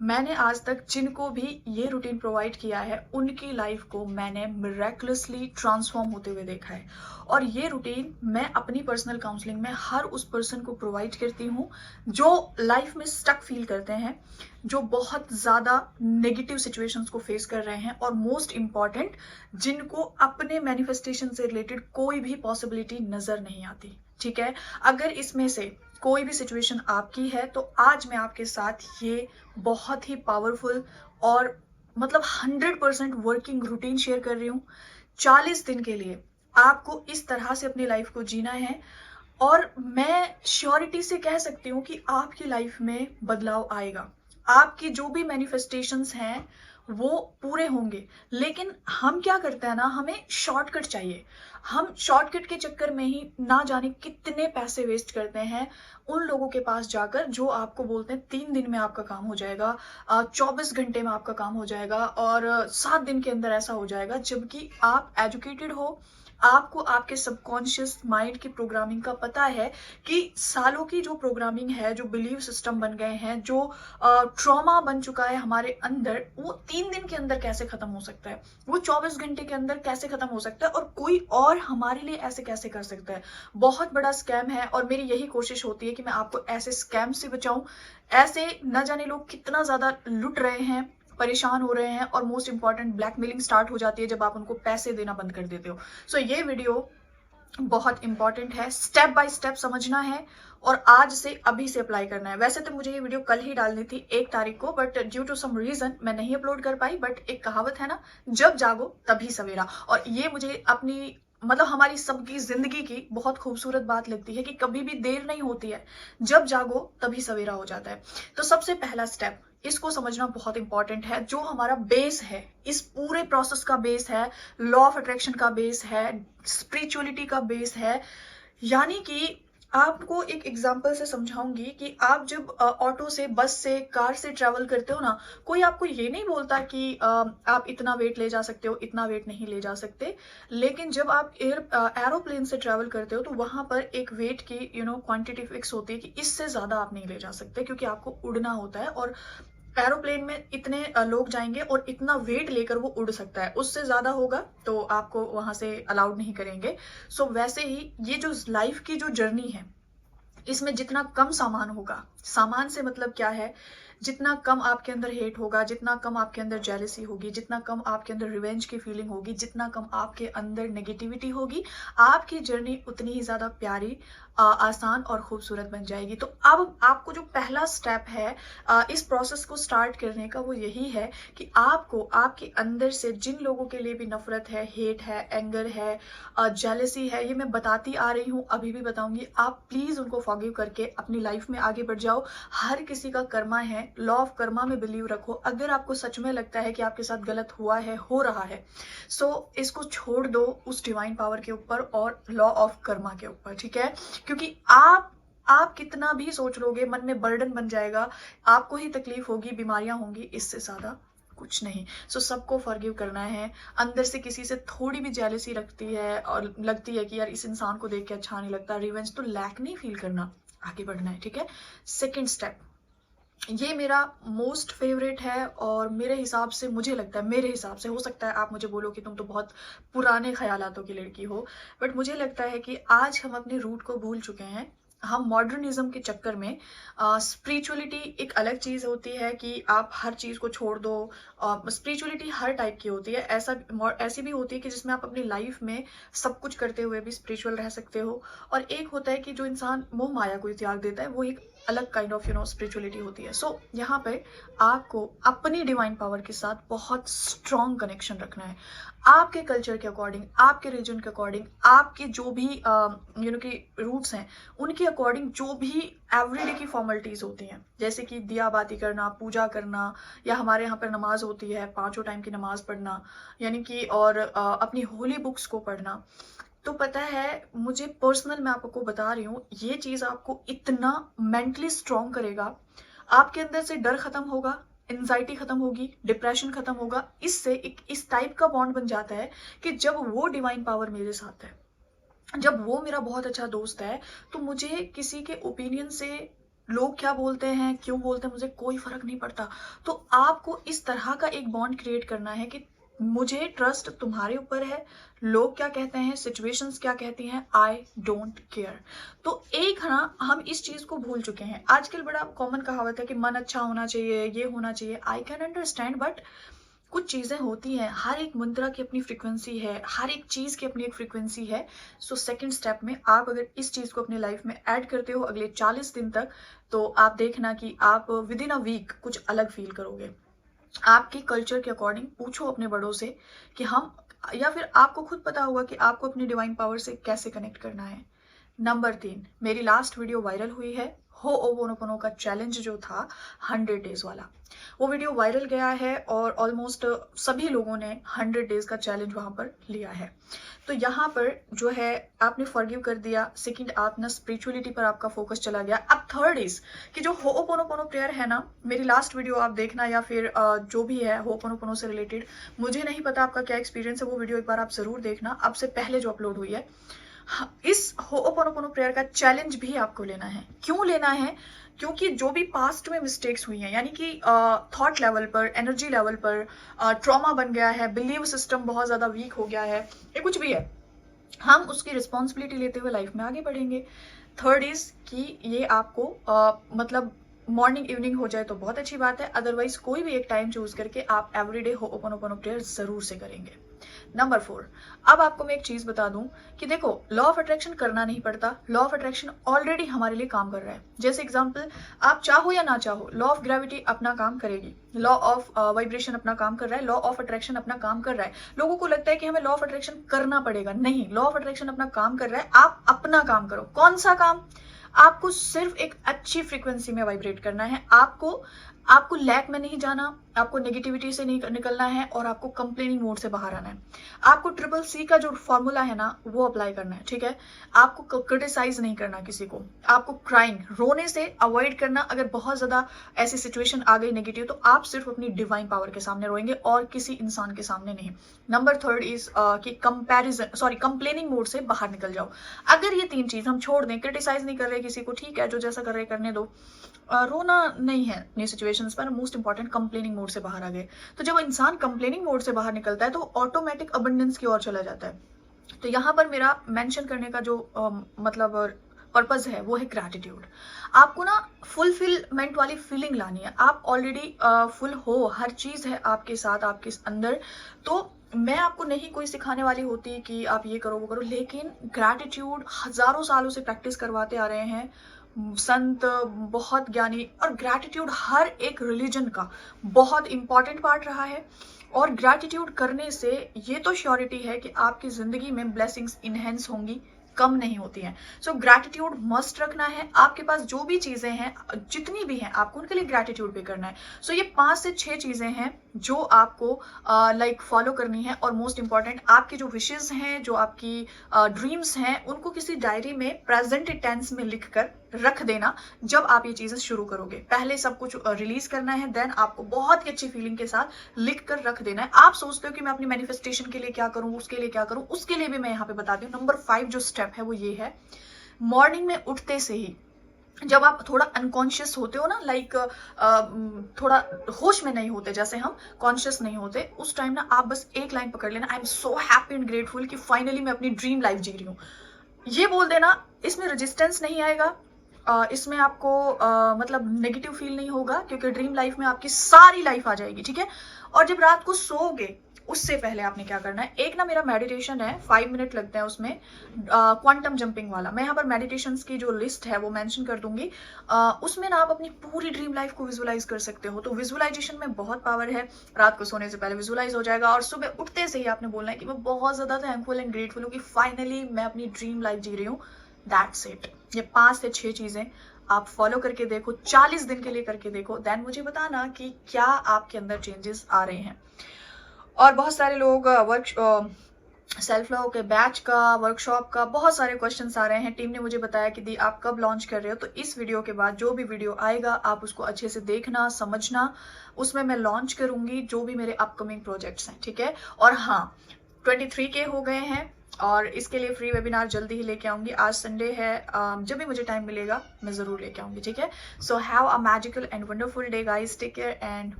मैंने आज तक जिनको भी ये रूटीन प्रोवाइड किया है उनकी लाइफ को मैंने मिरेकुलसली ट्रांसफॉर्म होते हुए देखा है। और ये रूटीन मैं अपनी पर्सनल काउंसलिंग में हर उस पर्सन को प्रोवाइड करती हूँ जो लाइफ में स्टक फील करते हैं, जो बहुत ज़्यादा नेगेटिव सिचुएशंस को फेस कर रहे हैं, और मोस्ट इम्पॉर्टेंट जिनको अपने मैनिफेस्टेशन से रिलेटेड कोई भी पॉसिबिलिटी नज़र नहीं आती। ठीक है, अगर इसमें से कोई भी सिचुएशन आपकी है तो आज मैं आपके साथ ये बहुत ही पावरफुल और मतलब 100% वर्किंग रूटीन शेयर कर रही हूँ। 40 दिन के लिए आपको इस तरह से अपनी लाइफ को जीना है, और मैं श्योरिटी से कह सकती हूँ कि आपकी लाइफ में बदलाव आएगा। आपकी जो भी मैनिफेस्टेशंस हैं वो पूरे होंगे। लेकिन हम क्या करते हैं ना, हमें शॉर्टकट चाहिए। हम शॉर्टकट के चक्कर में ही ना जाने कितने पैसे वेस्ट करते हैं उन लोगों के पास जाकर जो आपको बोलते हैं 3 दिन में आपका काम हो जाएगा, 24 घंटे में आपका काम हो जाएगा, और 7 दिन के अंदर ऐसा हो जाएगा। जबकि आप एजुकेटेड हो, आपको आपके सबकॉन्शियस माइंड की प्रोग्रामिंग का पता है कि सालों की जो प्रोग्रामिंग है, जो बिलीव सिस्टम बन गए हैं, जो ट्रॉमा बन चुका है हमारे अंदर, वो 3 दिन के अंदर कैसे खत्म हो सकता है, वो 24 घंटे के अंदर कैसे खत्म हो सकता है, और कोई और हमारे लिए ऐसे कैसे कर सकता है। बहुत बड़ा स्कैम है, और मेरी यही कोशिश होती है कि मैं आपको ऐसे स्कैम से बचाऊं। ऐसे न जाने लोग कितना ज्यादा लुट रहे हैं, परेशान हो रहे हैं, और मोस्ट इंपॉर्टेंट ब्लैकमेलिंग स्टार्ट हो जाती है जब आप उनको पैसे देना बंद कर देते हो। सो ये वीडियो बहुत इंपॉर्टेंट है, स्टेप बाय स्टेप समझना है और आज से अभी से अप्लाई करना है। वैसे तो मुझे ये वीडियो कल ही डालनी थी 1 तारीख को, but due to some reason मैं नहीं अपलोड कर पाई। बट एक कहावत है ना, जब जागो तभी सवेरा, और ये मुझे अपनी मतलब हमारी सबकी जिंदगी की बहुत खूबसूरत बात लगती है कि कभी भी देर नहीं होती है, जब जागो तभी सवेरा हो जाता है। तो सबसे पहला स्टेप, इसको समझना बहुत इंपॉर्टेंट है। जो हमारा बेस है, इस पूरे प्रोसेस का बेस है, लॉ ऑफ अट्रैक्शन का बेस है, स्पिरिचुअलिटी का बेस है। यानी कि आपको एक एग्जांपल से समझाऊंगी कि आप जब ऑटो से, बस से, कार से ट्रैवल करते हो ना, कोई आपको ये नहीं बोलता कि आप इतना वेट ले जा सकते हो, इतना वेट नहीं ले जा सकते। लेकिन जब आप एरोप्लेन से ट्रैवल करते हो तो वहां पर एक वेट की क्वांटिटी फिक्स होती है कि इससे ज्यादा आप नहीं ले जा सकते, क्योंकि आपको उड़ना होता है, और एरोप्लेन में इतने लोग जाएंगे और इतना वेट लेकर वो उड़ सकता है। उससे ज्यादा होगा तो आपको वहां से अलाउड नहीं करेंगे। सो वैसे ही ये जो लाइफ की जो जर्नी है, इसमें जितना कम सामान होगा, सामान से मतलब क्या है, जितना कम आपके अंदर हेट होगा, जितना कम आपके अंदर जेलसी होगी, जितना कम आपके अंदर रिवेंज की फीलिंग होगी, जितना कम आपके अंदर नेगेटिविटी होगी, आपकी जर्नी उतनी ही ज्यादा प्यारी, आसान और खूबसूरत बन जाएगी। तो अब आपको जो पहला स्टेप है इस प्रोसेस को स्टार्ट करने का, वो यही है कि आपको आपके अंदर से जिन लोगों के लिए भी नफरत है, हेट है, एंगर है, जेलसी है, ये मैं बताती आ रही हूँ, अभी भी बताऊंगी, आप प्लीज उनको फॉरगिव करके अपनी लाइफ में आगे बढ़ जाओ। हर किसी का कर्मा है, लॉ ऑफ कर्मा में बिलीव रखो। अगर आपको सच में लगता है कि आपके साथ गलत हुआ है, हो रहा है, सो इसको छोड़ दो उस डिवाइन पावर के ऊपर और लॉ ऑफ कर्मा के ऊपर। ठीक है, क्योंकि आप कितना भी सोच लोगे, मन में बर्डन बन जाएगा, आपको ही तकलीफ होगी, बीमारियां होंगी, इससे ज्यादा कुछ नहीं। सो सबको फॉरगिव करना है। अंदर से किसी से थोड़ी भी जेलसी रखती है और लगती है कि यार इस इंसान को देख के अच्छा नहीं लगता, रिवेंज, तो लैक नहीं फील करना, आगे बढ़ना है। ठीक है, सेकेंड स्टेप, ये मेरा मोस्ट फेवरेट है, और मेरे हिसाब से, मुझे लगता है, मेरे हिसाब से, हो सकता है आप मुझे बोलो कि तुम तो बहुत पुराने ख्यालातों की लड़की हो, बट मुझे लगता है कि आज हम अपने रूट को भूल चुके हैं। हम मॉडर्निज्म के चक्कर में, स्पिरिचुअलिटी एक अलग चीज होती है कि आप हर चीज को छोड़ दो। स्पिरिचुअलिटी हर टाइप की होती है, ऐसी भी होती है कि जिसमें आप अपनी लाइफ में सब कुछ करते हुए भी स्पिरिचुअल रह सकते हो, और एक होता है कि जो इंसान मोह माया को त्याग देता है, वो एक अलग काइंड ऑफ स्पिरिचुअलिटी होती है। सो यहाँ पे आपको अपनी डिवाइन पावर के साथ बहुत स्ट्रॉन्ग कनेक्शन रखना है। आपके कल्चर के अकॉर्डिंग, आपके रीजन के अकॉर्डिंग, आपके जो भी की रूट्स हैं, उनके अकॉर्डिंग जो भी एवरीडे की फॉर्मेलिटीज होती हैं, जैसे कि दिया बाती करना, पूजा करना, या हमारे यहाँ पर नमाज होती है, 5 टाइम की नमाज पढ़ना, यानी कि, और अपनी होली बुक्स को पढ़ना। तो पता है, मुझे पर्सनल, मैं आपको बता रही हूँ, ये चीज आपको इतना मेंटली स्ट्रॉन्ग करेगा, आपके अंदर से डर खत्म होगा, एंजाइटी खत्म होगी, डिप्रेशन खत्म होगा। इससे एक इस टाइप का बॉन्ड बन जाता है कि जब वो डिवाइन पावर मेरे साथ है, जब वो मेरा बहुत अच्छा दोस्त है, तो मुझे किसी के ओपिनियन से लोग क्या बोलते हैं, क्यों बोलते हैं, मुझे कोई फर्क नहीं पड़ता। तो आपको इस तरह का एक बॉन्ड क्रिएट करना है कि मुझे ट्रस्ट तुम्हारे ऊपर है, लोग क्या कहते हैं, सिचुएशंस क्या कहती हैं, आई डोंट केयर। तो एक ना हम इस चीज को भूल चुके हैं। आजकल बड़ा कॉमन कहावत है कि मन अच्छा होना चाहिए, ये होना चाहिए। आई कैन अंडरस्टैंड, बट कुछ चीजें होती हैं, हर एक मंत्रा की अपनी फ्रीक्वेंसी है, हर एक चीज की अपनी एक फ्रीक्वेंसी है। सो सेकंड स्टेप में आप अगर इस चीज को अपनी लाइफ में ऐड करते हो अगले 40 दिन तक, तो आप देखना कि आप विद इन अ वीक कुछ अलग फील करोगे। आपके कल्चर के अकॉर्डिंग पूछो अपने बड़ों से कि हम, या फिर आपको खुद पता होगा कि आपको अपनी डिवाइन पावर से कैसे कनेक्ट करना है। नंबर 3, मेरी लास्ट वीडियो वायरल हुई है, होओपोनोपोनो का चैलेंज जो था 100 डेज वाला, वो वीडियो वायरल गया है और ऑलमोस्ट सभी लोगों ने 100 डेज का चैलेंज वहां पर लिया है। तो यहाँ पर जो है आपने फॉरगिव कर दिया। सेकंड, आप ना स्पिरिचुअलिटी पर आपका फोकस चला गया। अब थर्ड इज कि जो होओपोनोपोनो प्रेयर है ना, मेरी लास्ट वीडियो आप देखना, या फिर जो भी है होओपोनोपोनो से रिलेटेड, मुझे नहीं पता आपका क्या एक्सपीरियंस है, वो वीडियो एक बार आप जरूर देखना, अब से पहले जो अपलोड हुई है। इस होओपोनोपोनो प्रेयर का चैलेंज भी आपको लेना है। क्यों लेना है? क्योंकि जो भी पास्ट में मिस्टेक्स हुई हैं, यानी कि थॉट लेवल पर, एनर्जी लेवल पर ट्रॉमा बन गया है, बिलीव सिस्टम बहुत ज्यादा वीक हो गया है, ये कुछ भी है, हम उसकी रिस्पॉन्सिबिलिटी लेते हुए लाइफ में आगे बढ़ेंगे। थर्ड इज कि ये आपको मतलब मॉर्निंग इवनिंग हो जाए तो बहुत अच्छी बात है, अदरवाइज कोई भी एक टाइम चूज करके आप एवरीडे होओपोनोपोनो प्रेयर जरूर से करेंगे। नंबर 4, अब आपको मैं एक चीज बता दूं कि देखो, लॉ ऑफ अट्रैक्शन करना नहीं पड़ता, लॉ ऑफ अट्रैक्शन ऑलरेडी हमारे लिए काम कर रहा है। जैसे एग्जांपल, आप चाहो या ना चाहो, लॉ ऑफ ग्रेविटी अपना काम करेगी, लॉ ऑफ वाइब्रेशन अपना काम कर रहा है, लॉ ऑफ अट्रैक्शन अपना काम कर रहा है। लोगों को लगता है कि हमें लॉ ऑफ अट्रैक्शन करना पड़ेगा, नहीं, लॉ ऑफ अट्रैक्शन अपना काम कर रहा है, आप अपना काम करो। कौन सा काम? आपको सिर्फ एक अच्छी फ्रीक्वेंसी में वाइब्रेट करना है। आपको लैक में नहीं जाना, आपको नेगेटिविटी से नहीं निकलना है, और आपको कंप्लेनिंग मोड से बाहर आना है। आपको CCC का जो फॉर्मूला है ना, वो अप्लाई करना है, ठीक है। आपको क्रिटिसाइज नहीं करना किसी को, आपको क्राइंग, रोने से अवॉइड करना। अगर बहुत ज्यादा ऐसी सिचुएशन आ गई नेगेटिव, तो आप सिर्फ अपनी डिवाइन पावर के सामने रोएंगे और किसी इंसान के सामने नहीं। नंबर 3 इज कि कंप्लेनिंग मोड से बाहर निकल जाओ। अगर ये 3 चीज हम छोड़ दें, क्रिटिसाइज नहीं कर रहे किसी को, ठीक है, जो जैसा कर रहे करने दो, रोना नहीं है नई सिचुएशंस पर, मोस्ट इंपॉर्टेंट कंप्लेनिंग मोड से बाहर आ गए। तो जब इंसान कंप्लेनिंग मोड से बाहर निकलता है तो ऑटोमेटिक अबंडेंस की ओर चला जाता है। तो यहाँ पर मेरा मेंशन करने का जो मतलब पर्पज है वो है ग्रैटिट्यूड। आपको ना फुलफिलमेंट वाली फीलिंग लानी है। आप ऑलरेडी फुल हो, हर चीज है आपके साथ, आपके अंदर। तो मैं आपको नहीं कोई सिखाने वाली होती कि आप ये करो वो करो, लेकिन ग्रैटिट्यूड हजारों सालों से प्रैक्टिस करवाते आ रहे हैं संत, बहुत ज्ञानी, और ग्रैटिट्यूड हर एक रिलीजन का बहुत इंपॉर्टेंट पार्ट रहा है। और ग्रैटिट्यूड करने से ये तो श्योरिटी है कि आपकी जिंदगी में ब्लेसिंग्स इनहेंस होंगी, कम नहीं होती हैं। सो ग्रैटिट्यूड मस्ट रखना है। आपके पास जो भी चीजें हैं, जितनी भी हैं, आपको उनके लिए ग्रैटिट्यूड पे करना है। सो ये 5 से 6 चीजें हैं जो आपको लाइक फॉलो करनी है। और मोस्ट इंपॉर्टेंट, आपकी जो विशेष हैं, जो आपकी ड्रीम्स हैं, उनको किसी डायरी में प्रेजेंट टेंस में लिख कर रख देना जब आप ये चीजें शुरू करोगे। पहले सब कुछ रिलीज करना है, देन आपको बहुत ही अच्छी फीलिंग के साथ लिख कर रख देना है। आप सोचते हो कि मैं अपनी मैनिफेस्टेशन के लिए क्या करूं, उसके लिए क्या करूं, उसके लिए भी मैं यहाँ पे बताती हूँ। नंबर 5 जो स्टेप है वो ये है, मॉर्निंग में उठते से ही जब आप थोड़ा अनकॉन्शियस होते हो ना, लाइक थोड़ा होश में नहीं होते, जैसे हम कॉन्शियस नहीं होते, उस टाइम ना आप बस एक लाइन पकड़ लेना, I am so happy and grateful कि फाइनली मैं अपनी ड्रीम लाइफ जी रही हूँ। ये बोल देना, इसमें रेजिस्टेंस नहीं आएगा, इसमें आपको मतलब नेगेटिव फील नहीं होगा, क्योंकि ड्रीम लाइफ में आपकी सारी लाइफ आ जाएगी, ठीक है। और जब रात को सोओगे, उससे पहले आपने क्या करना है, एक ना मेरा मेडिटेशन है, 5 मिनट लगते हैं उसमें, क्वांटम जंपिंग वाला। मैं यहाँ पर मेडिटेशंस की जो लिस्ट है वो मेंशन कर दूंगी। उसमें ना आप अपनी पूरी ड्रीम लाइफ को विजुअलाइज कर सकते हो। तो विजुअलाइजेशन में बहुत पावर है। रात को सोने से पहले विजुअलाइज हो जाएगा, और सुबह उठते से ही आपने बोलना है कि मैं बहुत ज्यादा थैंकफुल एंड ग्रेटफुल हूँ कि फाइनली मैं अपनी ड्रीम लाइफ जी रही हूँ। That's it. ये 5 से 6 चीजें आप फॉलो करके देखो, 40 दिन के लिए करके देखो, देन मुझे बताना कि क्या आपके अंदर चेंजेस आ रहे हैं। और बहुत सारे लोग सेल्फ लव के बैच का, वर्कशॉप का बहुत सारे क्वेश्चंस आ रहे हैं। टीम ने मुझे बताया कि दी आप कब लॉन्च कर रहे हो, तो इस वीडियो के बाद जो भी वीडियो आएगा आप उसको अच्छे से देखना, समझना। उसमें मैं लॉन्च करूंगी जो भी मेरे अपकमिंग प्रोजेक्ट्स हैं, ठीक है। और हाँ, 23 के हो गए हैं, और इसके लिए फ्री वेबिनार जल्दी ही लेके आऊंगी। आज संडे है, जब भी मुझे टाइम मिलेगा मैं ज़रूर लेके आऊंगी, ठीक है। So have a magical and wonderful day guys, take care and